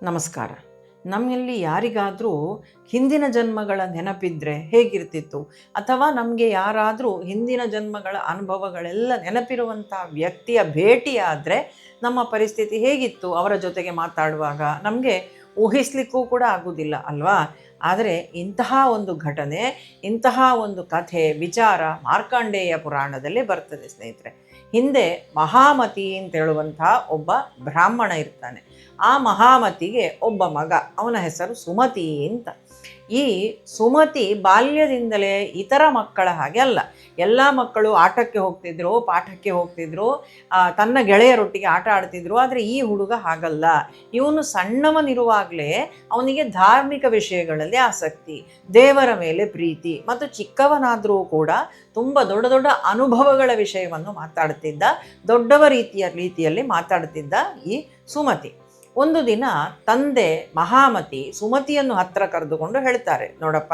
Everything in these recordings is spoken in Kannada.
ನಮಸ್ಕಾರ. ನಮ್ಮಲ್ಲಿ ಯಾರಿಗಾದರೂ ಹಿಂದಿನ ಜನ್ಮಗಳ ನೆನಪಿದ್ದರೆ ಹೇಗಿರ್ತಿತ್ತು, ಅಥವಾ ನಮಗೆ ಯಾರಾದರೂ ಹಿಂದಿನ ಜನ್ಮಗಳ ಅನುಭವಗಳೆಲ್ಲ ನೆನಪಿರುವಂಥ ವ್ಯಕ್ತಿಯ ಭೇಟಿಯಾದರೆ ನಮ್ಮ ಪರಿಸ್ಥಿತಿ ಹೇಗಿತ್ತು ಅವರ ಜೊತೆಗೆ ಮಾತಾಡುವಾಗ ನಮಗೆ ಊಹಿಸ್ಲಿಕ್ಕೂ ಕೂಡ ಆಗೋದಿಲ್ಲ ಅಲ್ವಾ? ಆದರೆ ಇಂತಹ ಒಂದು ಘಟನೆ, ಇಂತಹ ಒಂದು ಕಥೆ ವಿಚಾರ ಮಾರ್ಕಂಡೇಯ ಪುರಾಣದಲ್ಲಿ ಬರ್ತದೆ ಸ್ನೇಹಿತರೆ. ಹಿಂದೆ ಮಹಾಮತಿ ಅಂತ ಹೇಳುವಂಥ ಒಬ್ಬ ಬ್ರಾಹ್ಮಣ ಇರ್ತಾನೆ. ಆ ಮಹಾಮತಿಗೆ ಒಬ್ಬ ಮಗ, ಅವನ ಹೆಸರು ಸುಮತಿ ಅಂತ. ಈ ಸುಮತಿ ಬಾಲ್ಯದಿಂದಲೇ ಇತರ ಮಕ್ಕಳ ಹಾಗೆ ಅಲ್ಲ. ಎಲ್ಲ ಮಕ್ಕಳು ಆಟಕ್ಕೆ ಹೋಗ್ತಿದ್ರು, ಪಾಠಕ್ಕೆ ಹೋಗ್ತಿದ್ರು, ತನ್ನ ಗೆಳೆಯರೊಟ್ಟಿಗೆ ಆಟ ಆಡ್ತಿದ್ರು. ಆದರೆ ಈ ಹುಡುಗ ಹಾಗಲ್ಲ. ಇವನು ಸಣ್ಣವನಿರುವಾಗಲೇ ಅವನಿಗೆ ಧಾರ್ಮಿಕ ವಿಷಯಗಳಲ್ಲಿ ಆಸಕ್ತಿ, ದೇವರ ಮೇಲೆ ಪ್ರೀತಿ, ಮತ್ತು ಚಿಕ್ಕವನಾದರೂ ಕೂಡ ತುಂಬ ದೊಡ್ಡ ದೊಡ್ಡ ಅನುಭವಗಳ ವಿಷಯವನ್ನು ಮಾತಾಡ್ತಿದ್ದ, ದೊಡ್ಡವ ರೀತಿಯಲ್ಲಿ ಮಾತಾಡ್ತಿದ್ದ ಈ ಸುಮತಿ. ಒಂದು ದಿನ ತಂದೆ ಮಹಾಮತಿ ಸುಮತಿಯನ್ನು ಹತ್ತಿರ ಕರೆದುಕೊಂಡು ಹೇಳ್ತಾರೆ, ನೋಡಪ್ಪ,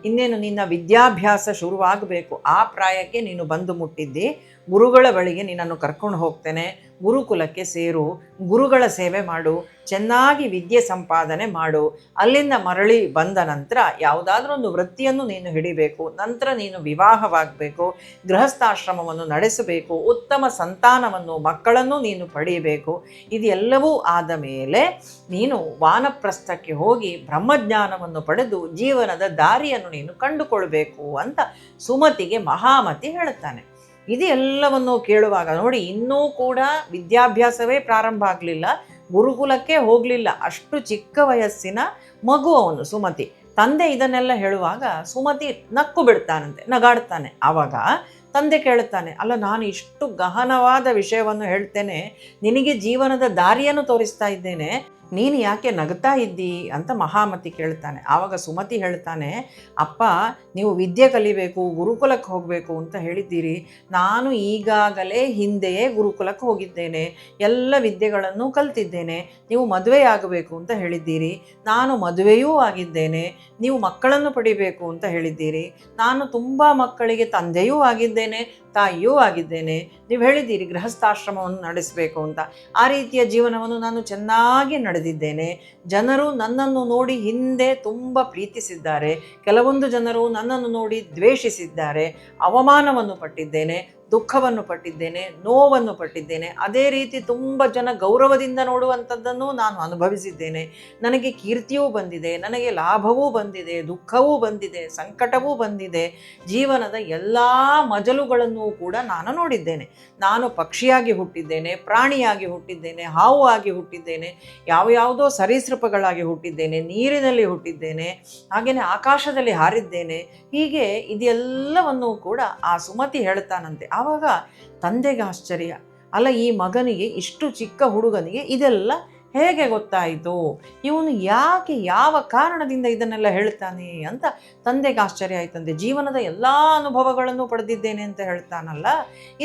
ಇನ್ನೇನು ನಿನ್ನ ವಿದ್ಯಾಭ್ಯಾಸ ಶುರುವಾಗಬೇಕು. ಆ ಪ್ರಾಯಕ್ಕೆ ನೀನು ಬಂದು ಮುಟ್ಟಿದ್ದಿ. ಗುರುಗಳ ಬಳಿಗೆ ನಿನ್ನನ್ನು ಕರ್ಕೊಂಡು ಹೋಗ್ತೇನೆ. ಗುರುಕುಲಕ್ಕೆ ಸೇರು, ಗುರುಗಳ ಸೇವೆ ಮಾಡು, ಚೆನ್ನಾಗಿ ವಿದ್ಯೆ ಸಂಪಾದನೆ ಮಾಡು. ಅಲ್ಲಿಂದ ಮರಳಿ ಬಂದ ನಂತರ ಯಾವುದಾದ್ರೂ ಒಂದು ವೃತ್ತಿಯನ್ನು ನೀನು ಹಿಡಿಬೇಕು. ನಂತರ ನೀನು ವಿವಾಹವಾಗಬೇಕು, ಗೃಹಸ್ಥಾಶ್ರಮವನ್ನು ನಡೆಸಬೇಕು, ಉತ್ತಮ ಸಂತಾನವನ್ನು, ಮಕ್ಕಳನ್ನು ನೀನು ಪಡೆಯಬೇಕು. ಇದೆಲ್ಲವೂ ಆದ ಮೇಲೆ ನೀನು ವಾನಪ್ರಸ್ಥಕ್ಕೆ ಹೋಗಿ ಬ್ರಹ್ಮಜ್ಞಾನವನ್ನು ಪಡೆದು ಜೀವನದ ದಾರಿಯನ್ನು ನೀನು ಕಂಡುಕೊಳ್ಬೇಕು ಅಂತ ಸುಮತಿಗೆ ಮಹಾಮತಿ ಹೇಳುತ್ತಾನೆ. ಇದು ಎಲ್ಲವನ್ನು ಕೇಳುವಾಗ ನೋಡಿ, ಇನ್ನೂ ಕೂಡ ವಿದ್ಯಾಭ್ಯಾಸವೇ ಪ್ರಾರಂಭ ಆಗಲಿಲ್ಲ, ಗುರುಕುಲಕ್ಕೆ ಹೋಗಲಿಲ್ಲ, ಅಷ್ಟು ಚಿಕ್ಕ ವಯಸ್ಸಿನ ಮಗು ಅವನು ಸುಮತಿ. ತಂದೆ ಇದನ್ನೆಲ್ಲ ಹೇಳುವಾಗ ಸುಮತಿ ನಕ್ಕು ಬಿಡ್ತಾನಂತೆ, ನಗಾಡ್ತಾನೆ. ಆವಾಗ ತಂದೆ ಕೇಳುತ್ತಾನೆ, ಅಲ್ಲ, ನಾನು ಇಷ್ಟು ಗಹನವಾದ ವಿಷಯವನ್ನು ಹೇಳ್ತೇನೆ, ನಿನಗೆ ಜೀವನದ ದಾರಿಯನ್ನು ತೋರಿಸ್ತಾ ಇದ್ದೇನೆ, ನೀನು ಯಾಕೆ ನಗ್ತಾ ಇದ್ದಿ ಅಂತ ಮಹಾಮತಿ ಕೇಳ್ತಾನೆ. ಆವಾಗ ಸುಮತಿ ಹೇಳ್ತಾನೆ, ಅಪ್ಪ, ನೀವು ವಿದ್ಯೆ ಕಲಿಬೇಕು, ಗುರುಕುಲಕ್ಕೆ ಹೋಗಬೇಕು ಅಂತ ಹೇಳಿದ್ದೀರಿ. ನಾನು ಈಗಾಗಲೇ ಹಿಂದೆಯೇ ಗುರುಕುಲಕ್ಕೆ ಹೋಗಿದ್ದೇನೆ, ಎಲ್ಲ ವಿದ್ಯೆಗಳನ್ನು ಕಲ್ತಿದ್ದೇನೆ. ನೀವು ಮದುವೆಯಾಗಬೇಕು ಅಂತ ಹೇಳಿದ್ದೀರಿ, ನಾನು ಮದುವೆಯೂ ಆಗಿದ್ದೇನೆ. ನೀವು ಮಕ್ಕಳನ್ನು ಪಡಿಬೇಕು ಅಂತ ಹೇಳಿದ್ದೀರಿ, ನಾನು ತುಂಬ ಮಕ್ಕಳಿಗೆ ತಂದೆಯೂ ಆಗಿದ್ದೇನೆ, ತಾಯಿಯೂ ಆಗಿದ್ದೇನೆ. ನೀವು ಹೇಳಿದ್ದೀರಿ ಗೃಹಸ್ಥಾಶ್ರಮವನ್ನು ನಡೆಸಬೇಕು ಅಂತ. ಆ ರೀತಿಯ ಜೀವನವನ್ನು ನಾನು ಚೆನ್ನಾಗಿ ನಡೆದಿದ್ದೇನೆ. ಜನರು ನನ್ನನ್ನು ನೋಡಿ ಹಿಂದೆ ತುಂಬ ಪ್ರೀತಿಸಿದ್ದಾರೆ, ಕೆಲವೊಂದು ಜನರು ನನ್ನನ್ನು ನೋಡಿ ದ್ವೇಷಿಸಿದ್ದಾರೆ. ಅವಮಾನವನ್ನು ಪಟ್ಟಿದ್ದೇನೆ, ದುಃಖವನ್ನು ಪಟ್ಟಿದ್ದೇನೆ, ನೋವನ್ನು ಪಟ್ಟಿದ್ದೇನೆ. ಅದೇ ರೀತಿ ತುಂಬ ಜನ ಗೌರವದಿಂದ ನೋಡುವಂಥದ್ದನ್ನು ನಾನು ಅನುಭವಿಸಿದ್ದೇನೆ. ನನಗೆ ಕೀರ್ತಿಯೂ ಬಂದಿದೆ, ನನಗೆ ಲಾಭವೂ ಬಂದಿದೆ, ದುಃಖವೂ ಬಂದಿದೆ, ಸಂಕಟವೂ ಬಂದಿದೆ. ಜೀವನದ ಎಲ್ಲ ಮಜಲುಗಳನ್ನು ಕೂಡ ನಾನು ನೋಡಿದ್ದೇನೆ. ನಾನು ಪಕ್ಷಿಯಾಗಿ ಹುಟ್ಟಿದ್ದೇನೆ, ಪ್ರಾಣಿಯಾಗಿ ಹುಟ್ಟಿದ್ದೇನೆ, ಹಾವು ಆಗಿ ಹುಟ್ಟಿದ್ದೇನೆ, ಯಾವುದೋ ಸರೀಸೃಪಗಳಾಗಿ ಹುಟ್ಟಿದ್ದೇನೆ, ನೀರಿನಲ್ಲಿ ಹುಟ್ಟಿದ್ದೇನೆ, ಹಾಗೆಯೇ ಆಕಾಶದಲ್ಲಿ ಹಾರಿದ್ದೇನೆ. ಹೀಗೆ ಇದೆಲ್ಲವನ್ನೂ ಕೂಡ ಆ ಸುಮತಿ ಹೇಳ್ತಾನಂತೆ. ಆವಾಗ ತಂದೆಗೆ ಆಶ್ಚರ್ಯ, ಅಲ್ಲ, ಈ ಮಗನಿಗೆ, ಇಷ್ಟು ಚಿಕ್ಕ ಹುಡುಗನಿಗೆ ಇದೆಲ್ಲ ಹೇಗೆ ಗೊತ್ತಾಯಿತು? ಇವನು ಯಾಕೆ, ಯಾವ ಕಾರಣದಿಂದ ಇದನ್ನೆಲ್ಲ ಹೇಳ್ತಾನೆ ಅಂತ ತಂದೆಗೆ ಆಶ್ಚರ್ಯ ಆಯ್ತಂತೆ. ಜೀವನದ ಎಲ್ಲ ಅನುಭವಗಳನ್ನು ಪಡೆದಿದ್ದೇನೆ ಅಂತ ಹೇಳ್ತಾನಲ್ಲ,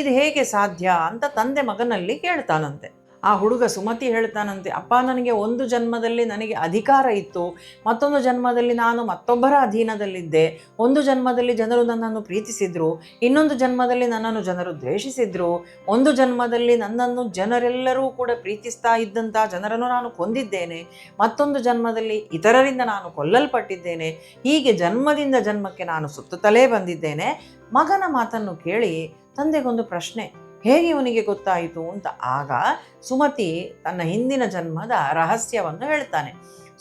ಇದು ಹೇಗೆ ಸಾಧ್ಯ ಅಂತ ತಂದೆ ಮಗನಲ್ಲಿ ಕೇಳ್ತಾನಂತೆ. ಆ ಹುಡುಗ ಸುಮತಿ ಹೇಳ್ತಾನಂತೆ, ಅಪ್ಪ, ನನಗೆ ಒಂದು ಜನ್ಮದಲ್ಲಿ ನನಗೆ ಅಧಿಕಾರ ಇತ್ತು, ಮತ್ತೊಂದು ಜನ್ಮದಲ್ಲಿ ನಾನು ಮತ್ತೊಬ್ಬರ ಅಧೀನದಲ್ಲಿದ್ದೆ, ಒಂದು ಜನ್ಮದಲ್ಲಿ ಜನರು ನನ್ನನ್ನು ಪ್ರೀತಿಸಿದ್ರು, ಇನ್ನೊಂದು ಜನ್ಮದಲ್ಲಿ ನನ್ನನ್ನು ಜನರು ದ್ವೇಷಿಸಿದ್ರು, ಒಂದು ಜನ್ಮದಲ್ಲಿ ನನ್ನನ್ನು ಜನರೆಲ್ಲರೂ ಕೂಡ ಪ್ರೀತಿಸ್ತಾ ಇದ್ದಂಥ ಜನರನ್ನು ನಾನು ಕೊಂದಿದ್ದೇನೆ, ಮತ್ತೊಂದು ಜನ್ಮದಲ್ಲಿ ಇತರರಿಂದ ನಾನು ಕೊಲ್ಲಲ್ಪಟ್ಟಿದ್ದೇನೆ. ಹೀಗೆ ಜನ್ಮದಿಂದ ಜನ್ಮಕ್ಕೆ ನಾನು ಸುತ್ತುತ್ತಲೇ ಬಂದಿದ್ದೇನೆ. ಮಗನ ಮಾತನ್ನು ಕೇಳಿ ತಂದೆಗೊಂದು ಪ್ರಶ್ನೆ, ಹೇಗೆ ಇವನಿಗೆ ಗೊತ್ತಾಯಿತು ಅಂತ. ಆಗ ಸುಮತಿ ತನ್ನ ಹಿಂದಿನ ಜನ್ಮದ ರಹಸ್ಯವನ್ನು ಹೇಳ್ತಾನೆ.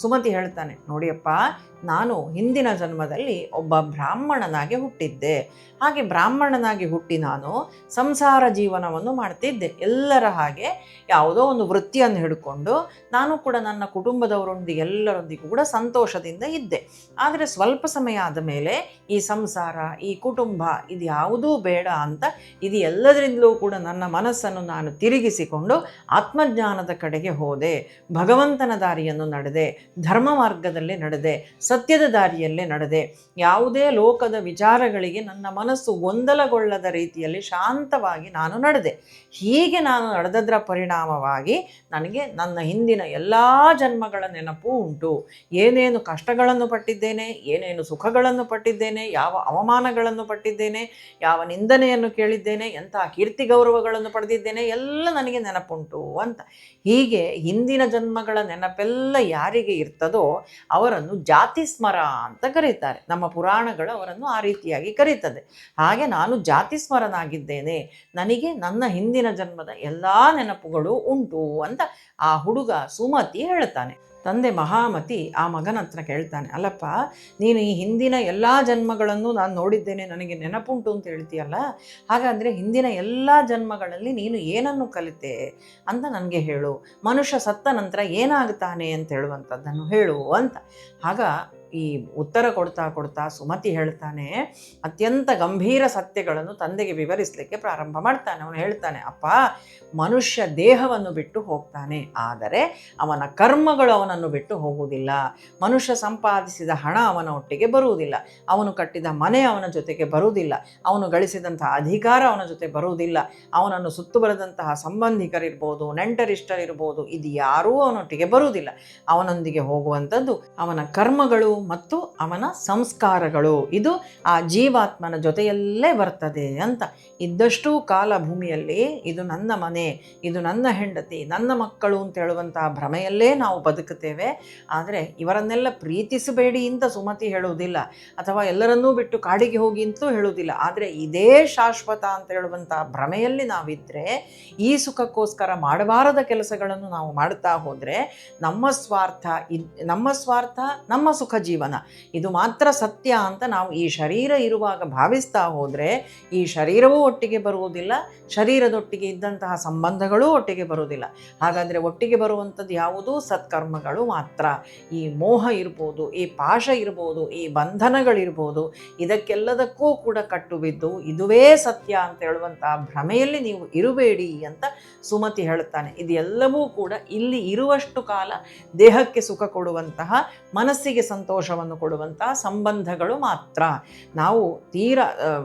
ಸುಮತಿ ಹೇಳ್ತಾನೆ, ನೋಡಿಯಪ್ಪ, ನಾನು ಹಿಂದಿನ ಜನ್ಮದಲ್ಲಿ ಒಬ್ಬ ಬ್ರಾಹ್ಮಣನಾಗಿ ಹುಟ್ಟಿದ್ದೆ. ಹಾಗೆ ಬ್ರಾಹ್ಮಣನಾಗಿ ಹುಟ್ಟಿ ನಾನು ಸಂಸಾರ ಜೀವನವನ್ನು ಮಾಡ್ತಿದ್ದೆ. ಎಲ್ಲರ ಹಾಗೆ ಯಾವುದೋ ಒಂದು ವೃತ್ತಿಯನ್ನು ಹಿಡ್ಕೊಂಡು ನಾನು ಕೂಡ ನನ್ನ ಕುಟುಂಬದವರೊಂದಿಗೆ ಎಲ್ಲರೊಂದಿಗೂ ಕೂಡ ಸಂತೋಷದಿಂದ ಇದ್ದೆ. ಆದರೆ ಸ್ವಲ್ಪ ಸಮಯ ಆದ ಮೇಲೆ ಈ ಸಂಸಾರ, ಈ ಕುಟುಂಬ, ಇದು ಯಾವುದೂ ಬೇಡ ಅಂತ ಇದು ಎಲ್ಲದರಿಂದಲೂ ಕೂಡ ನನ್ನ ಮನಸ್ಸನ್ನು ನಾನು ತಿರುಗಿಸಿಕೊಂಡು ಆತ್ಮಜ್ಞಾನದ ಕಡೆಗೆ ಹೋದೆ, ಭಗವಂತನ ದಾರಿಯನ್ನು ನಡೆದೆ, ಧರ್ಮ ಮಾರ್ಗದಲ್ಲಿ ನಡೆದೆ, ಸತ್ಯದ ದಾರಿಯಲ್ಲೇ ನಡೆದೆ. ಯಾವುದೇ ಲೋಕದ ವಿಚಾರಗಳಿಗೆ ನನ್ನ ಮನಸ್ಸು ಗೊಂದಲಗೊಳ್ಳದ ರೀತಿಯಲ್ಲಿ ಶಾಂತವಾಗಿ ನಾನು ನಡೆದೆ. ಹೀಗೆ ನಾನು ನಡೆದದ್ರ ಪರಿಣಾಮವಾಗಿ ನನಗೆ ನನ್ನ ಹಿಂದಿನ ಎಲ್ಲ ಜನ್ಮಗಳ ನೆನಪು ಉಂಟು. ಏನೇನು ಕಷ್ಟಗಳನ್ನು ಪಟ್ಟಿದ್ದೇನೆ, ಏನೇನು ಸುಖಗಳನ್ನು ಪಟ್ಟಿದ್ದೇನೆ, ಯಾವ ಅವಮಾನಗಳನ್ನು ಪಟ್ಟಿದ್ದೇನೆ, ಯಾವ ನಿಂದನೆಯನ್ನು ಕೇಳಿದ್ದೇನೆ, ಎಂತಹ ಕೀರ್ತಿ ಗೌರವಗಳನ್ನು ಪಡೆದಿದ್ದೇನೆ, ಎಲ್ಲ ನನಗೆ ನೆನಪುಂಟು ಅಂತ. ಹೀಗೆ ಹಿಂದಿನ ಜನ್ಮಗಳ ನೆನಪೆಲ್ಲ ಯಾರಿಗೆ ಇರ್ತದೋ ಅವರನ್ನು ಜಾತಿ ಸ್ಮರ ಅಂತ ಕರೀತಾರೆ. ನಮ್ಮ ಪುರಾಣಗಳು ಅವರನ್ನು ಆ ರೀತಿಯಾಗಿ ಕರೀತದೆ. ಹಾಗೆ ನಾನು ಜಾತಿ ಸ್ಮರನಾಗಿದ್ದೇನೆ, ನನಗೆ ನನ್ನ ಹಿಂದಿನ ಜನ್ಮದ ಎಲ್ಲ ನೆನಪುಗಳು ಉಂಟು ಅಂತ ಆ ಹುಡುಗ ಸುಮತಿ ಹೇಳ್ತಾನೆ. ತಂದೆ ಮಹಾಮತಿ ಆ ಮಗನ ಹತ್ರ ಕೇಳ್ತಾನೆ, ಅಲ್ಲಪ್ಪ ನೀನು ಈ ಹಿಂದಿನ ಎಲ್ಲ ಜನ್ಮಗಳನ್ನು ನಾನು ನೋಡಿದ್ದೇನೆ, ನನಗೆ ನೆನಪುಂಟು ಅಂತ ಹೇಳ್ತೀಯಲ್ಲ, ಹಾಗಾದರೆ ಹಿಂದಿನ ಎಲ್ಲ ಜನ್ಮಗಳಲ್ಲಿ ನೀನು ಏನನ್ನು ಕಲಿತೆ ಅಂತ ನನಗೆ ಹೇಳು, ಮನುಷ್ಯ ಸತ್ತ ನಂತರ ಏನಾಗ್ತಾನೆ ಅಂತ ಹೇಳುವಂಥದ್ದನ್ನು ಹೇಳು ಅಂತ. ಆಗ ಈ ಉತ್ತರ ಕೊಡ್ತಾ ಕೊಡ್ತಾ ಸುಮತಿ ಹೇಳ್ತಾನೆ, ಅತ್ಯಂತ ಗಂಭೀರ ಸತ್ಯಗಳನ್ನು ತಂದೆಗೆ ವಿವರಿಸಲಿಕ್ಕೆ ಪ್ರಾರಂಭ ಮಾಡ್ತಾನೆ. ಅವನು ಹೇಳ್ತಾನೆ, ಅಪ್ಪ, ಮನುಷ್ಯ ದೇಹವನ್ನು ಬಿಟ್ಟು ಹೋಗ್ತಾನೆ, ಆದರೆ ಅವನ ಕರ್ಮಗಳು ಅವನನ್ನು ಬಿಟ್ಟು ಹೋಗುವುದಿಲ್ಲ. ಮನುಷ್ಯ ಸಂಪಾದಿಸಿದ ಹಣ ಅವನ ಒಟ್ಟಿಗೆ ಬರುವುದಿಲ್ಲ, ಅವನು ಕಟ್ಟಿದ ಮನೆ ಅವನ ಜೊತೆಗೆ ಬರುವುದಿಲ್ಲ, ಅವನು ಗಳಿಸಿದಂತಹ ಅಧಿಕಾರ ಅವನ ಜೊತೆ ಬರುವುದಿಲ್ಲ, ಅವನನ್ನು ಸುತ್ತು ಬರೆದಂತಹ ಸಂಬಂಧಿಕರಿರ್ಬೋದು, ನೆಂಟರಿಷ್ಟರಿರ್ಬೋದು, ಇದು ಯಾರೂ ಅವನೊಟ್ಟಿಗೆ ಬರುವುದಿಲ್ಲ. ಅವನೊಂದಿಗೆ ಹೋಗುವಂಥದ್ದು ಅವನ ಕರ್ಮಗಳು ಮತ್ತು ಅವನ ಸಂಸ್ಕಾರಗಳು. ಇದು ಆ ಜೀವಾತ್ಮನ ಜೊತೆಯಲ್ಲೇ ಬರ್ತದೆ ಅಂತ. ಇದ್ದಷ್ಟು ಕಾಲ ಭೂಮಿಯಲ್ಲಿ ಇದು ನನ್ನ ಮನೆ, ಇದು ನನ್ನ ಹೆಂಡತಿ, ನನ್ನ ಮಕ್ಕಳು ಅಂತ ಹೇಳುವಂತಹ ಭ್ರಮೆಯಲ್ಲೇ ನಾವು ಬದುಕುತ್ತೇವೆ. ಆದರೆ ಇವರನ್ನೆಲ್ಲ ಪ್ರೀತಿಸಬೇಡಿ ಅಂತ ಸುಮತಿ ಹೇಳುವುದಿಲ್ಲ, ಅಥವಾ ಎಲ್ಲರನ್ನೂ ಬಿಟ್ಟು ಕಾಡಿಗೆ ಹೋಗಿ ಅಂತಲೂ ಹೇಳುವುದಿಲ್ಲ. ಆದರೆ ಇದೇ ಶಾಶ್ವತ ಅಂತ ಹೇಳುವಂತಹ ಭ್ರಮೆಯಲ್ಲಿ ನಾವಿದ್ದರೆ, ಈ ಸುಖಕ್ಕೋಸ್ಕರ ಮಾಡಬಾರದ ಕೆಲಸಗಳನ್ನು ನಾವು ಮಾಡ್ತಾ ಹೋದರೆ ನಮ್ಮ ಸ್ವಾರ್ಥ ನಮ್ಮ ಸುಖ ಜೀವನ ಇದು ಮಾತ್ರ ಸತ್ಯ ಅಂತ ನಾವು ಈ ಶರೀರ ಇರುವಾಗ ಭಾವಿಸ್ತಾ ಹೋದರೆ ಈ ಶರೀರವೂ ಒಟ್ಟಿಗೆ ಬರುವುದಿಲ್ಲ, ಶರೀರದೊಟ್ಟಿಗೆ ಇದ್ದಂತಹ ಸಂಬಂಧಗಳೂ ಒಟ್ಟಿಗೆ ಬರುವುದಿಲ್ಲ. ಹಾಗಾದರೆ ಒಟ್ಟಿಗೆ ಬರುವಂಥದ್ದು ಯಾವುದು? ಸತ್ಕರ್ಮಗಳು ಮಾತ್ರ. ಈ ಮೋಹ ಇರ್ಬೋದು, ಈ ಪಾಶ ಇರ್ಬೋದು, ಈ ಬಂಧನಗಳಿರ್ಬೋದು, ಇದಕ್ಕೆಲ್ಲದಕ್ಕೂ ಕೂಡ ಕಟ್ಟು ಬಿದ್ದು ಇದುವೇ ಸತ್ಯ ಅಂತ ಹೇಳುವಂತಹ ಭ್ರಮೆಯಲ್ಲಿ ನೀವು ಇರಬೇಡಿ ಅಂತ ಸುಮತಿ ಹೇಳುತ್ತಾನೆ. ಇದೆಲ್ಲವೂ ಕೂಡ ಇಲ್ಲಿ ಇರುವಷ್ಟು ಕಾಲ ದೇಹಕ್ಕೆ ಸುಖ ಕೊಡುವಂತಹ, ಮನಸ್ಸಿಗೆ ಸಂತೋಷವನ್ನು ಕೊಡುವಂತಹ ಸಂಬಂಧಗಳು ಮಾತ್ರ. ನಾವು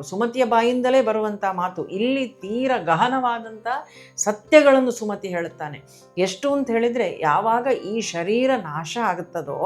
ಸುಮತಿಯ ಬಾಯಿಂದಲೇ ಬರುವಂಥ ಮಾತು, ಇಲ್ಲಿ ತೀರ ಗಹನವಾದಂಥ ಸತ್ಯಗಳನ್ನು ಸುಮತಿ ಹೇಳುತ್ತಾನೆ. ಎಷ್ಟು ಅಂತ ಹೇಳಿದರೆ, ಯಾವಾಗ ಈ ಶರೀರ ನಾಶ ಆಗುತ್ತದೋ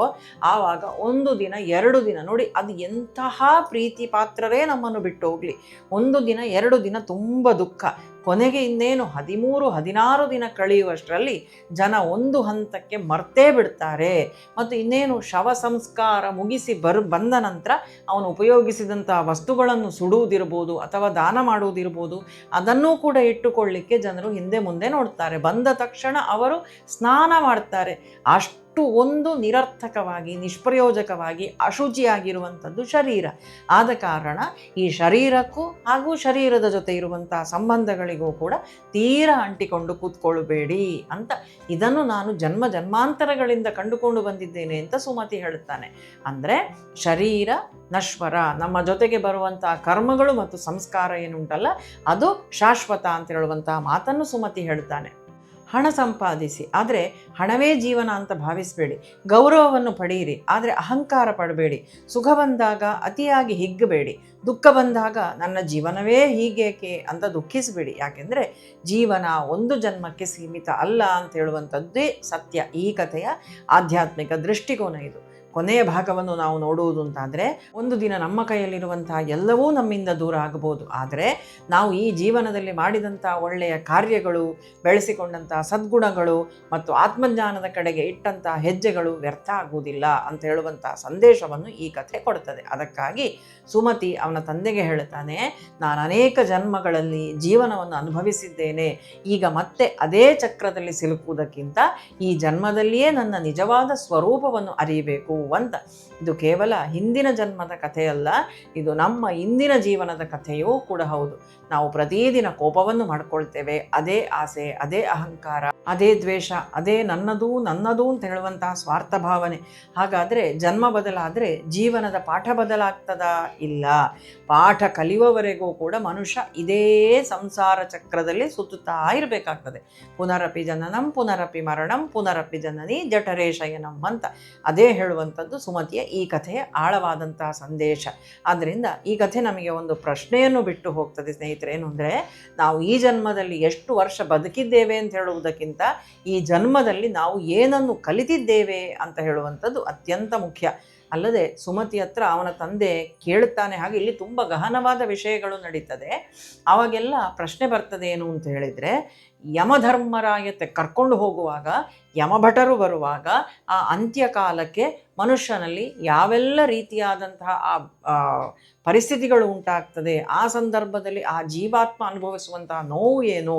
ಆವಾಗ 1 ದಿನ 2 ದಿನ ನೋಡಿ, ಅದು ಎಂತಹ ಪ್ರೀತಿ ಪಾತ್ರರೇ ನಮ್ಮನ್ನು ಬಿಟ್ಟು ಹೋಗಲಿ, 1 ದಿನ 2 ದಿನ ತುಂಬ ದುಃಖ, ಕೊನೆಗೆ ಇನ್ನೇನು 13-16 ದಿನ ಕಳೆಯುವಷ್ಟರಲ್ಲಿ ಜನ ಒಂದು ಹಂತಕ್ಕೆ ಮರ್ತೇ ಬಿಡ್ತಾರೆ. ಮತ್ತು ಇನ್ನೇನು ಶವ ಸಂಸ್ಕಾರ ಮುಗಿಸಿ ಬಂದ ನಂತರ ಅವನು ಉಪಯೋಗಿಸಿದಂಥ ವಸ್ತುಗಳನ್ನು ಸುಡುವುದಿರ್ಬೋದು ಅಥವಾ ದಾನ ಮಾಡುವುದಿರ್ಬೋದು, ಅದನ್ನೂ ಕೂಡ ಇಟ್ಟುಕೊಳ್ಳಿಕ್ಕೆ ಜನರು ಹಿಂದೆ ಮುಂದೆ ನೋಡ್ತಾರೆ. ಬಂದ ತಕ್ಷಣ ಅವರು ಸ್ನಾನ ಮಾಡ್ತಾರೆ. ಅಷ್ಟು ಒಂದು ನಿರರ್ಥಕವಾಗಿ, ನಿಷ್ಪ್ರಯೋಜಕವಾಗಿ, ಅಶುಚಿಯಾಗಿರುವಂಥದ್ದು ಶರೀರ. ಆದ ಕಾರಣ ಈ ಶರೀರಕ್ಕೂ ಹಾಗೂ ಶರೀರದ ಜೊತೆ ಇರುವಂತಹ ಸಂಬಂಧಗಳಿಗೂ ಕೂಡ ತೀರಾ ಅಂಟಿಕೊಂಡು ಕೂತ್ಕೊಳ್ಳಬೇಡಿ ಅಂತ. ಇದನ್ನು ನಾನು ಜನ್ಮಾಂತರಗಳಿಂದ ಕಂಡುಕೊಂಡು ಬಂದಿದ್ದೇನೆ ಅಂತ ಸುಮತಿ ಹೇಳುತ್ತಾನೆ. ಅಂದರೆ ಶರೀರ ನಶ್ವರ, ನಮ್ಮ ಜೊತೆಗೆ ಬರುವಂತಹ ಕರ್ಮಗಳು ಮತ್ತು ಸಂಸ್ಕಾರ ಏನುಂಟಲ್ಲ ಅದು ಶಾಶ್ವತ ಅಂತ ಹೇಳುವಂತಹ ಮಾತನ್ನು ಸುಮತಿ ಹೇಳ್ತಾನೆ. ಹಣ ಸಂಪಾದಿಸಿ, ಆದರೆ ಹಣವೇ ಜೀವನ ಅಂತ ಭಾವಿಸಬೇಡಿ. ಗೌರವವನ್ನು ಪಡೆಯಿರಿ, ಆದರೆ ಅಹಂಕಾರ ಪಡಬೇಡಿ. ಸುಖ ಬಂದಾಗ ಅತಿಯಾಗಿ ಹಿಗ್ಗಬೇಡಿ. ದುಃಖ ಬಂದಾಗ ನನ್ನ ಜೀವನವೇ ಹೀಗೇಕೆ ಅಂತ ದುಃಖಿಸಬೇಡಿ. ಯಾಕೆಂದರೆ ಜೀವನ ಒಂದು ಜನ್ಮಕ್ಕೆ ಸೀಮಿತ ಅಲ್ಲ ಅಂತ ಹೇಳುವಂಥದ್ದೇ ಸತ್ಯ. ಈ ಕಥೆಯ ಆಧ್ಯಾತ್ಮಿಕ ದೃಷ್ಟಿಕೋನ ಇದು. ಕೊನೆಯ ಭಾಗವನ್ನು ನಾವು ನೋಡುವುದು ಅಂತಾದರೆ, ಒಂದು ದಿನ ನಮ್ಮ ಕೈಯಲ್ಲಿರುವಂತಹ ಎಲ್ಲವೂ ನಮ್ಮಿಂದ ದೂರ ಆಗಬಹುದು, ಆದರೆ ನಾವು ಈ ಜೀವನದಲ್ಲಿ ಮಾಡಿದಂಥ ಒಳ್ಳೆಯ ಕಾರ್ಯಗಳು, ಬೆಳೆಸಿಕೊಂಡಂತಹ ಸದ್ಗುಣಗಳು ಮತ್ತು ಆತ್ಮಜ್ಞಾನದ ಕಡೆಗೆ ಇಟ್ಟಂತಹ ಹೆಜ್ಜೆಗಳು ವ್ಯರ್ಥ ಆಗುವುದಿಲ್ಲ ಅಂತ ಹೇಳುವಂತಹ ಸಂದೇಶವನ್ನು ಈ ಕಥೆ ಕೊಡುತ್ತದೆ. ಅದಕ್ಕಾಗಿ ಸುಮತಿ ಅವನ ತಂದೆಗೆ ಹೇಳ್ತಾನೆ, ನಾನು ಅನೇಕ ಜನ್ಮಗಳಲ್ಲಿ ಜೀವನವನ್ನು ಅನುಭವಿಸಿದ್ದೇನೆ, ಈಗ ಮತ್ತೆ ಅದೇ ಚಕ್ರದಲ್ಲಿ ಸಿಲುಕುವುದಕ್ಕಿಂತ ಈ ಜನ್ಮದಲ್ಲಿಯೇ ನನ್ನ ನಿಜವಾದ ಸ್ವರೂಪವನ್ನು ಅರಿಯಬೇಕು ಅಂತ. ಇದು ಕೇವಲ ಹಿಂದಿನ ಜನ್ಮದ ಕಥೆಯಲ್ಲ, ಇದು ನಮ್ಮ ಇಂದಿನ ಜೀವನದ ಕಥೆಯೂ ಕೂಡ ಹೌದು. ನಾವು ಪ್ರತಿದಿನ ಕೋಪವನ್ನು ಮಾಡ್ಕೊಳ್ತೇವೆ, ಅದೇ ಆಸೆ, ಅದೇ ಅಹಂಕಾರ, ಅದೇ ದ್ವೇಷ, ಅದೇ ನನ್ನದು ನನ್ನದು ಅಂತ ಹೇಳುವಂತಹ ಸ್ವಾರ್ಥ ಭಾವನೆ. ಹಾಗಾದರೆ ಜನ್ಮ ಬದಲಾದರೆ ಜೀವನದ ಪಾಠ ಬದಲಾಗ್ತದಾ? ಇಲ್ಲ. ಪಾಠ ಕಲಿಯುವವರೆಗೂ ಕೂಡ ಮನುಷ್ಯ ಇದೇ ಸಂಸಾರ ಚಕ್ರದಲ್ಲಿ ಸುತ್ತುತ್ತಾ ಇರಬೇಕಾಗ್ತದೆ. ಪುನರಪಿ ಜನನಂ ಪುನರಪಿ ಮರಣಂ ಪುನರಪಿ ಜನನಿ ಜಠರೇ ಶಯನಂ ಅಂತ ಅದೇ ಹೇಳುವಂಥದ್ದು ಸುಮತಿಯ ಈ ಕಥೆಯ ಆಳವಾದಂತಹ ಸಂದೇಶ. ಆದ್ದರಿಂದ ಈ ಕಥೆ ನಮಗೆ ಒಂದು ಪ್ರಶ್ನೆಯನ್ನು ಬಿಟ್ಟು ಹೋಗ್ತದೆ ಸ್ನೇಹಿತರೆ. ಏನು ಅಂದರೆ, ನಾವು ಈ ಜನ್ಮದಲ್ಲಿ ಎಷ್ಟು ವರ್ಷ ಬದುಕಿದ್ದೇವೆ ಅಂತ ಹೇಳುವುದಕ್ಕಿಂತ ಈ ಜನ್ಮದಲ್ಲಿ ನಾವು ಏನನ್ನು ಕಲಿತಿದ್ದೇವೆ ಅಂತ ಹೇಳುವಂಥದ್ದು ಅತ್ಯಂತ ಮುಖ್ಯ. ಅಲ್ಲದೆ ಸುಮತಿ ಹತ್ರ ಅವನ ತಂದೆ ಕೇಳುತ್ತಾನೆ. ಹಾಗೆ ಇಲ್ಲಿ ತುಂಬ ಗಹನವಾದ ವಿಷಯಗಳು ನಡೀತದೆ. ಆವಾಗೆಲ್ಲ ಪ್ರಶ್ನೆ ಬರ್ತದೆ ಏನು ಅಂತ ಹೇಳಿದರೆ, ಯಮಧರ್ಮರಾಯತೆ ಕರ್ಕೊಂಡು ಹೋಗುವಾಗ, ಯಮಭಟರು ಬರುವಾಗ ಆ ಅಂತ್ಯಕಾಲಕ್ಕೆ ಮನುಷ್ಯನಲ್ಲಿ ಯಾವೆಲ್ಲ ರೀತಿಯಾದಂತಹ ಆ ಪರಿಸ್ಥಿತಿಗಳು ಉಂಟಾಗ್ತದೆ, ಆ ಸಂದರ್ಭದಲ್ಲಿ ಆ ಜೀವಾತ್ಮ ಅನುಭವಿಸುವಂತಹ ನೋವು ಏನು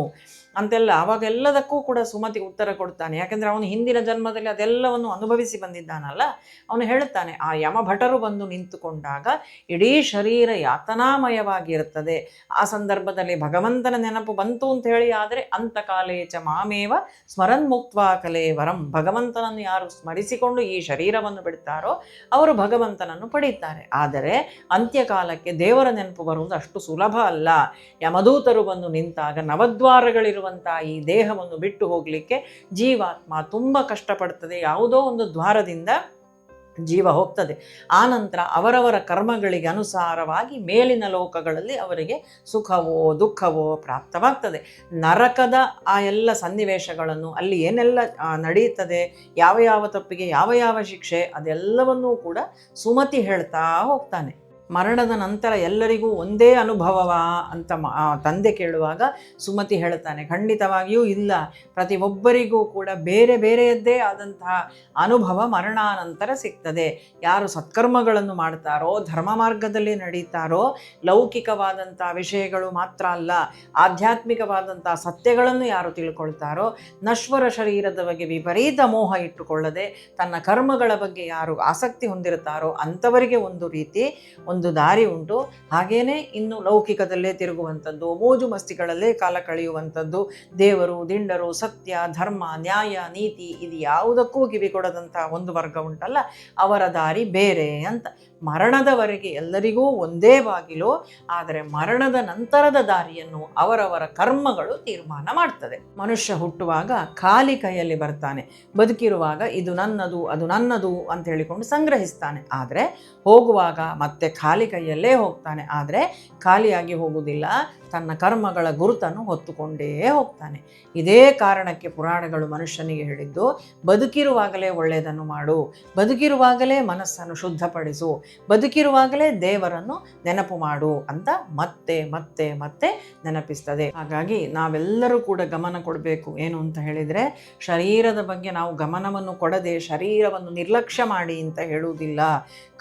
ಅಂತೆಲ್ಲ ಅವಾಗೆಲ್ಲದಕ್ಕೂ ಕೂಡ ಸುಮತಿ ಉತ್ತರ ಕೊಡ್ತಾನೆ. ಯಾಕೆಂದರೆ ಅವನು ಹಿಂದಿನ ಜನ್ಮದಲ್ಲಿ ಅದೆಲ್ಲವನ್ನು ಅನುಭವಿಸಿ ಬಂದಿದ್ದಾನಲ್ಲ. ಅವನು ಹೇಳುತ್ತಾನೆ, ಆ ಯಮಭಟರು ಬಂದು ನಿಂತುಕೊಂಡಾಗ ಇಡೀ ಶರೀರ ಯಾತನಾಮಯವಾಗಿರುತ್ತದೆ. ಆ ಸಂದರ್ಭದಲ್ಲಿ ಭಗವಂತನ ನೆನಪು ಬಂತು ಅಂತ ಹೇಳಿ ಆದರೆ ಅಂತಕಾಲೇ ಚ ಮಾಮೇವ ಸ್ಮರನ್ ಮುಕ್ತ್ವಾ ಕಲೇವರಂ, ಭಗವಂತನನ್ನು ಯಾರು ಸ್ಮರಿಸಿಕೊಂಡು ಈ ಶರೀರವನ್ನು ಬಿಡ್ತಾರೋ ಅವರು ಭಗವಂತನನ್ನು ಪಡೀತಾರೆ. ಆದರೆ ಅಂತ್ಯಕಾಲಕ್ಕೆ ದೇವರ ನೆನಪು ಬರುವುದು ಅಷ್ಟು ಸುಲಭ ಅಲ್ಲ. ಯಮದೂತರು ಬಂದು ನಿಂತಾಗ ನವದ್ವಾರಗಳಿರುವಂಥ ಈ ದೇಹವನ್ನು ಬಿಟ್ಟು ಹೋಗಲಿಕ್ಕೆ ಜೀವಾತ್ಮ ತುಂಬ ಕಷ್ಟಪಡ್ತದೆ. ಯಾವುದೋ ಒಂದು ದ್ವಾರದಿಂದ ಜೀವ ಹೋಗ್ತದೆ. ಆನಂತರ ಅವರವರ ಕರ್ಮಗಳಿಗೆ ಅನುಸಾರವಾಗಿ ಮೇಲಿನ ಲೋಕಗಳಲ್ಲಿ ಅವರಿಗೆ ಸುಖವೋ ದುಃಖವೋ ಪ್ರಾಪ್ತವಾಗ್ತದೆ. ನರಕದ ಆ ಎಲ್ಲ ಸನ್ನಿವೇಶಗಳನ್ನು, ಅಲ್ಲಿ ಏನೆಲ್ಲ ನಡೆಯುತ್ತದೆ, ಯಾವ ಯಾವ ತಪ್ಪಿಗೆ ಯಾವ ಯಾವ ಶಿಕ್ಷೆ, ಅದೆಲ್ಲವನ್ನೂ ಕೂಡ ಸುಮತಿ ಹೇಳ್ತಾ ಹೋಗ್ತಾನೆ. ಮರಣದ ನಂತರ ಎಲ್ಲರಿಗೂ ಒಂದೇ ಅನುಭವವಾ ಅಂತ ತಂದೆ ಕೇಳುವಾಗ ಸುಮತಿ ಹೇಳ್ತಾನೆ, ಖಂಡಿತವಾಗಿಯೂ ಇಲ್ಲ. ಪ್ರತಿಯೊಬ್ಬರಿಗೂ ಕೂಡ ಬೇರೆ ಬೇರೆಯದ್ದೇ ಆದಂತಹ ಅನುಭವ ಮರಣಾನಂತರ ಸಿಗ್ತದೆ. ಯಾರು ಸತ್ಕರ್ಮಗಳನ್ನು ಮಾಡ್ತಾರೋ, ಧರ್ಮ ಮಾರ್ಗದಲ್ಲಿ ನಡೀತಾರೋ, ಲೌಕಿಕವಾದಂಥ ವಿಷಯಗಳು ಮಾತ್ರ ಅಲ್ಲ, ಆಧ್ಯಾತ್ಮಿಕವಾದಂಥ ಸತ್ಯಗಳನ್ನು ಯಾರು ತಿಳ್ಕೊಳ್ತಾರೋ, ನಶ್ವರ ಶರೀರದ ಬಗ್ಗೆ ವಿಪರೀತ ಮೋಹ ಇಟ್ಟುಕೊಳ್ಳದೆ ತನ್ನ ಕರ್ಮಗಳ ಬಗ್ಗೆ ಯಾರು ಆಸಕ್ತಿ ಹೊಂದಿರುತ್ತಾರೋ ಅಂಥವರಿಗೆ ಒಂದು ರೀತಿ ಒಂದು ದಾರಿ ಉಂಟು. ಹಾಗೇನೆ ಇನ್ನು ಲೌಕಿಕದಲ್ಲೇ ತಿರುಗುವಂಥದ್ದು, ಮೋಜು ಮಸ್ತಿಗಳಲ್ಲೇ ಕಾಲ ಕಳೆಯುವಂಥದ್ದು, ದೇವರು ದಿಂಡರು, ಸತ್ಯ ಧರ್ಮ ನ್ಯಾಯ ನೀತಿ ಇದು ಯಾವುದಕ್ಕೂ ಕಿವಿ ಕೊಡದಂಥ ಒಂದು ವರ್ಗ ಉಂಟಲ್ಲ, ಅವರ ದಾರಿ ಬೇರೆ ಅಂತ. ಮರಣದವರೆಗೆ ಎಲ್ಲರಿಗೂ ಒಂದೇ ಬಾಗಿಲು, ಆದರೆ ಮರಣದ ನಂತರದ ದಾರಿಯನ್ನು ಅವರವರ ಕರ್ಮಗಳು ತೀರ್ಮಾನ ಮಾಡ್ತದೆ. ಮನುಷ್ಯ ಹುಟ್ಟುವಾಗ ಖಾಲಿ ಕೈಯಲ್ಲಿ ಬರ್ತಾನೆ, ಬದುಕಿರುವಾಗ ಇದು ನನ್ನದು ಅದು ನನ್ನದು ಅಂತ ಹೇಳಿಕೊಂಡು ಸಂಗ್ರಹಿಸ್ತಾನೆ. ಆದರೆ ಹೋಗುವಾಗ ಮತ್ತೆ ಖಾಲಿ ಕೈಯಲ್ಲೇ ಹೋಗ್ತಾನೆ. ಆದರೆ ಖಾಲಿಯಾಗಿ ಹೋಗುವುದಿಲ್ಲ, ತನ್ನ ಕರ್ಮಗಳ ಗುರುತನ್ನು ಹೊತ್ತುಕೊಂಡೇ ಹೋಗ್ತಾನೆ. ಇದೇ ಕಾರಣಕ್ಕೆ ಪುರಾಣಗಳು ಮನುಷ್ಯನಿಗೆ ಹೇಳಿದ್ದು, ಬದುಕಿರುವಾಗಲೇ ಒಳ್ಳೆಯದನ್ನು ಮಾಡು, ಬದುಕಿರುವಾಗಲೇ ಮನಸ್ಸನ್ನು ಶುದ್ಧಪಡಿಸು, ಬದುಕಿರುವಾಗಲೇ ದೇವರನ್ನು ನೆನಪು ಮಾಡು ಅಂತ ಮತ್ತೆ ಮತ್ತೆ ಮತ್ತೆ ನೆನಪಿಸ್ತದೆ. ಹಾಗಾಗಿ ನಾವೆಲ್ಲರೂ ಕೂಡ ಗಮನ ಕೊಡಬೇಕು. ಏನು ಅಂತ ಹೇಳಿದರೆ, ಶರೀರದ ಬಗ್ಗೆ ನಾವು ಗಮನವನ್ನು ಕೊಡದೆ ಶರೀರವನ್ನು ನಿರ್ಲಕ್ಷ್ಯ ಮಾಡಿ ಅಂತ ಹೇಳುವುದಿಲ್ಲ.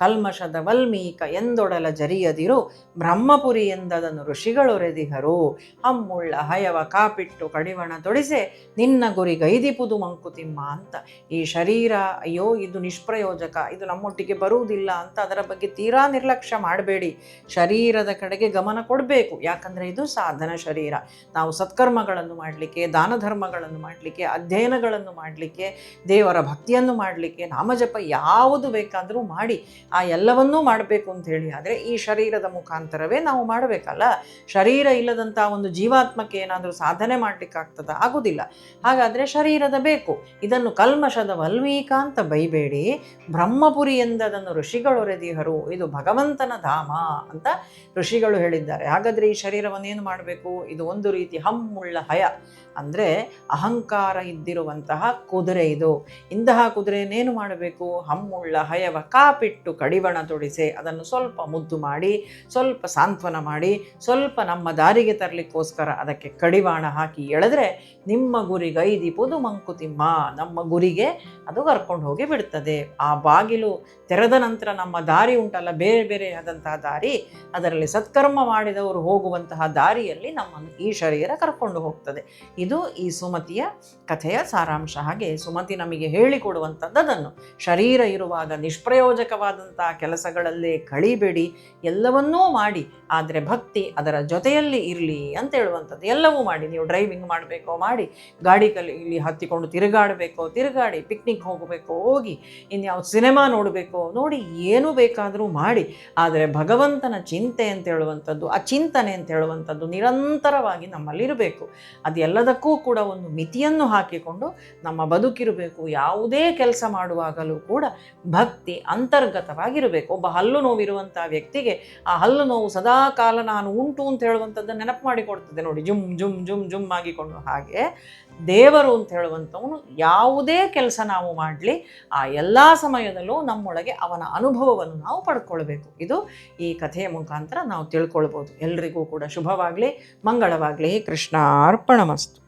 ಕಲ್ಮಶದ ವಲ್ಮೀಕ ಎಂದೊಡಲ ಜರಿಯದಿರು ಬ್ರಹ್ಮಪುರಿ ಎಂದದನ್ನು ಋಷಿಗಳೊರೆದಿಹರು. ಹಮ್ಮುಳ್ಳ ಹಯವ ಕಾಪಿಟ್ಟು ಕಡಿವಣ ತೊಡಿಸೆ ನಿನ್ನ ಗುರಿ ಗೈದಿಪುದು ಮಂಕುತಿಮ್ಮ ಅಂತ. ಈ ಶರೀರ ಅಯ್ಯೋ ಇದು ನಿಷ್ಪ್ರಯೋಜಕ, ಇದು ನಮ್ಮೊಟ್ಟಿಗೆ ಬರುವುದಿಲ್ಲ ಅಂತ ಅದರ ಬಗ್ಗೆ ತೀರಾ ನಿರ್ಲಕ್ಷ್ಯ ಮಾಡಬೇಡಿ. ಶರೀರದ ಕಡೆಗೆ ಗಮನ ಕೊಡಬೇಕು. ಯಾಕಂದರೆ ಇದು ಸಾಧನ ಶರೀರ. ನಾವು ಸತ್ಕರ್ಮಗಳನ್ನು ಮಾಡಲಿಕ್ಕೆ, ದಾನ ಧರ್ಮಗಳನ್ನು ಮಾಡಲಿಕ್ಕೆ, ಅಧ್ಯಯನಗಳನ್ನು ಮಾಡಲಿಕ್ಕೆ, ದೇವರ ಭಕ್ತಿಯನ್ನು ಮಾಡಲಿಕ್ಕೆ, ನಾಮಜಪ ಯಾವುದು ಬೇಕಾದರೂ ಮಾಡಿ ಆ ಎಲ್ಲವನ್ನೂ ಮಾಡಬೇಕು ಅಂತ ಹೇಳಿ ಆದರೆ ಈ ಶರೀರದ ಮುಖಾಂತರವೇ ನಾವು ಮಾಡಬೇಕಲ್ಲ. ಶರೀರ ಇಲ್ಲದಂಥ ಒಂದು ಜೀವಾತ್ಮಕ್ಕೆ ಏನಾದರೂ ಸಾಧನೆ ಮಾಡಲಿಕ್ಕಾಗ್ತದ? ಆಗೋದಿಲ್ಲ. ಹಾಗಾದರೆ ಶರೀರದ ಬೇಕು. ಇದನ್ನು ಕಲ್ಮಶದ ವಲ್ಮೀಕ ಅಂತ ಬೈಬೇಡಿ, ಬ್ರಹ್ಮಪುರಿ ಎಂದದನ್ನು ಋಷಿಗಳೊರೆದಿಹರು, ಇದು ಭಗವಂತನ ಧಾಮ ಅಂತ ಋಷಿಗಳು ಹೇಳಿದ್ದಾರೆ. ಹಾಗಾದರೆ ಈ ಶರೀರವನ್ನು ಏನು ಮಾಡಬೇಕು? ಇದು ಒಂದು ರೀತಿ ಹಮ್ಮುಳ್ಳ ಹಯ ಅಂದರೆ ಅಹಂಕಾರ ಇದ್ದಿರುವಂತಹ ಕುದುರೆ ಇದು. ಇಂತಹ ಕುದುರೆಯನ್ನೇನು ಮಾಡಬೇಕು? ಹಮ್ಮುಳ್ಳ ಹಯವ ಕಾಪಿಟ್ಟು ಕಡಿವಣ ತೊಡಿಸೆ, ಅದನ್ನು ಸ್ವಲ್ಪ ಮುದ್ದು ಮಾಡಿ, ಸ್ವಲ್ಪ ಸಾಂತ್ವನ ಮಾಡಿ, ಸ್ವಲ್ಪ ನಮ್ಮ ದಾರಿಗೆ ತರಲಿಕ್ಕೋಸ್ಕರ ಅದಕ್ಕೆ ಕಡಿವಾಣ ಹಾಕಿ ಎಳೆದ್ರೆ ನಿಮ್ಮ ಗುರಿಗೈದಿಪುದು ಮಂಕುತಿಮ್ಮ, ನಮ್ಮ ಗುರಿಗೆ ಅದು ಕರ್ಕೊಂಡು ಹೋಗಿ ಬಿಡ್ತದೆ. ಆ ಬಾಗಿಲು ತೆರೆದ ನಂತರ ನಮ್ಮ ದಾರಿ ಉಂಟಲ್ಲ, ಬೇರೆ ಬೇರೆ ಆದಂತಹ ದಾರಿ, ಅದರಲ್ಲಿ ಸತ್ಕರ್ಮ ಮಾಡಿದವರು ಹೋಗುವಂತಹ ದಾರಿಯಲ್ಲಿ ನಮ್ಮನ್ನು ಈ ಶರೀರ ಕರ್ಕೊಂಡು ಹೋಗ್ತದೆ. ಇದು ಈ ಸುಮತಿಯ ಕಥೆಯ ಸಾರಾಂಶ. ಹಾಗೆ ಸುಮತಿ ನಮಗೆ ಹೇಳಿಕೊಡುವಂಥದ್ದನ್ನು ಶರೀರ ಇರುವಾಗ ನಿಷ್ಪ್ರಯೋಜಕವಾದಂಥ ಕೆಲಸಗಳಲ್ಲೇ ಕಳಿಬೇಡಿ, ಎಲ್ಲವನ್ನೂ ಮಾಡಿ, ಆದರೆ ಭಕ್ತಿ ಅದರ ಜೊತೆಯಲ್ಲಿ ಇರಲಿ ಅಂತ ಹೇಳುವಂಥದ್ದು. ಎಲ್ಲವೂ ಮಾಡಿ, ನೀವು ಡ್ರೈವಿಂಗ್ ಮಾಡಬೇಕೋ ಮಾಡಿ, ಗಾಡಿ ಇಲ್ಲಿ ಹತ್ತಿಕೊಂಡು ತಿರುಗಾಡಬೇಕೋ ತಿರುಗಾಡಿ, ಪಿಕ್ನಿಕ್ ಹೋಗಬೇಕೋ ಹೋಗಿ, ಇನ್ಯಾವ ಸಿನಿಮಾ ನೋಡಬೇಕೋ ನೋಡಿ, ಏನು ಬೇಕಾದರೂ ಮಾಡಿ, ಆದರೆ ಭಗವಂತನ ಚಿಂತೆ ಅಂತ ಹೇಳುವಂಥದ್ದು, ಆ ಚಿಂತನೆ ಅಂತ ಹೇಳುವಂಥದ್ದು ನಿರಂತರವಾಗಿ ನಮ್ಮಲ್ಲಿರಬೇಕು. ಅದೆಲ್ಲದಕ್ಕೂ ಕೂಡ ಒಂದು ಮಿತಿಯನ್ನು ಹಾಕಿಕೊಂಡು ನಮ್ಮ ಬದುಕಿರಬೇಕು. ಯಾವುದೇ ಕೆಲಸ ಮಾಡುವಾಗಲೂ ಕೂಡ ಭಕ್ತಿ ಅಂತರ್ಗತವಾಗಿರಬೇಕು. ಒಬ್ಬ ಹಲ್ಲು ನೋವಿರುವಂಥ ವ್ಯಕ್ತಿಗೆ ಆ ಹಲ್ಲು ನೋವು ಸದಾ ಕಾಲ ನಾನು ಉಂಟು ಅಂತ ಹೇಳುವಂಥದ್ದನ್ನು ನೆನಪು ಮಾಡಿಕೊಡ್ತದೆ ನೋಡಿ, ಜುಮ್ ಜುಮ್ ಜುಮ್ ಜುಮ್ ಆಗಿಕೊಂಡು. ಹಾಗೆ ದೇವರು ಅಂತ ಹೇಳುವಂಥವನು ಯಾವುದೇ ಕೆಲಸ ನಾವು ಮಾಡಲಿ ಆ ಎಲ್ಲ ಸಮಯದಲ್ಲೂ ನಮ್ಮೊಳಗೆ ಅವನ ಅನುಭವವನ್ನು ನಾವು ಪಡ್ಕೊಳ್ಬೇಕು. ಇದು ಈ ಕಥೆಯ ಮುಖಾಂತರ ನಾವು ತಿಳ್ಕೊಳ್ಬೋದು. ಎಲ್ರಿಗೂ ಕೂಡ ಶುಭವಾಗಲಿ, ಮಂಗಳವಾಗಲಿ. ಕೃಷ್ಣ ಅರ್ಪಣಮಸ್ತು.